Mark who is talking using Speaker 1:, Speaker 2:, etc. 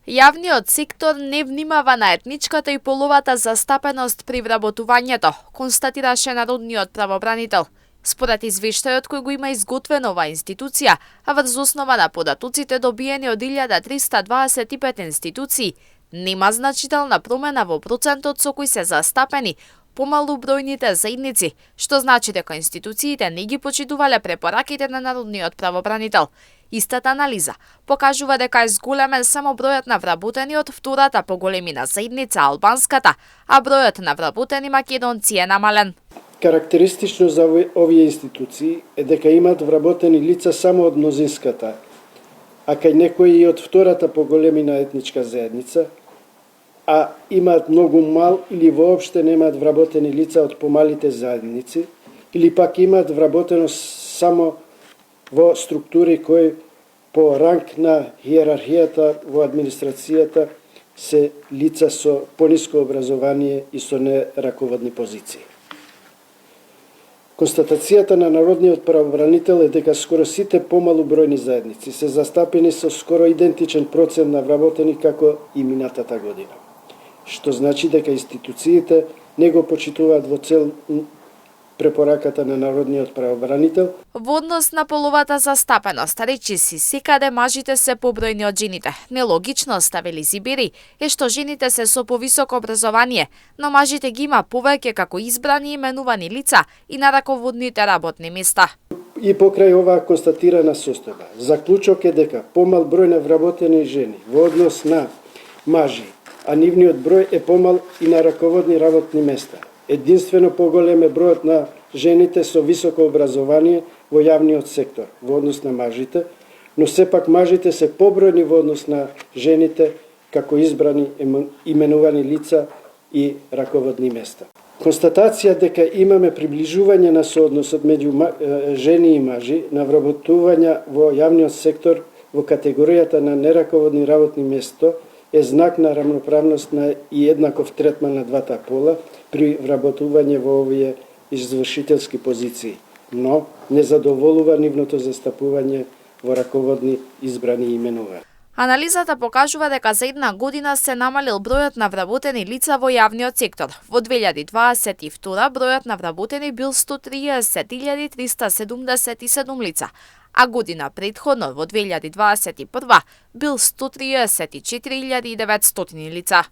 Speaker 1: Јавниот сектор не внимава на етничката и половата застапеност при вработувањето, констатираше народниот правобранител. Според извештајот кој го има изготвен оваа институција, а врз основа на податоците добиени од 1325 институции, нема значителна промена во процентот со кој се застапени помалу бројните заедници, што значи дека институциите не ги почитувале препораките на народниот правобранител. Истата анализа покажува дека е зголемен само бројот на вработени од втората поголемина заедница албанската, а бројот на вработени македонци е намален.
Speaker 2: Карактеристично за овие институции е дека имаат вработени лица само од мнозинската, а кај некои и од втората поголемина етничка заедница, а имаат многу мал или воопште немаат вработени лица од помалите заедници, или пак имаат вработено само во структури кои по ранг на иерархијата во администрацијата се лица со пониско образование и со нераководни позиции. Констатацијата на народниот правобранител е дека скоро сите помалу бројни заедници се застапени со скоро идентичен процент на вработени како и минатата година, што значи дека институциите не го почитуваат во цел препораката на народниот правобранител.
Speaker 1: Во однос на половата застапеност, речиси секаде мажите се побројни од жените. Нелогичноста, вели Зибери, е што жените се со повисоко образование, но мажите ги има повеќе како избрани и именувани лица и на раководните работни места.
Speaker 2: И покрај оваа констатирана состојба, заклучок е дека помал број на вработени жени во однос на мажи, а нивниот број е помал и на раководни работни места. Единствено поголем е бројот на жените со високо образование во јавниот сектор во однос на мажите, но сепак мажите се побројни во однос на жените како избрани именувани лица и раководни места. Констатација дека имаме приближување на соодносот меѓу жени и мажи на вработување во јавниот сектор во категоријата на нераководни работни места е знак на рамноправност на и еднаков третман на двата пола при вработување во овие извршителски позиции, но не задоволува нивното застапување во раководни избрани и именувани.
Speaker 1: Анализата покажува дека за една година се намалил бројот на вработени лица во јавниот сектор. Во 2022 бројот на вработени бил 130.377 лица, а година претходно во 2021 бил 134.900 лица.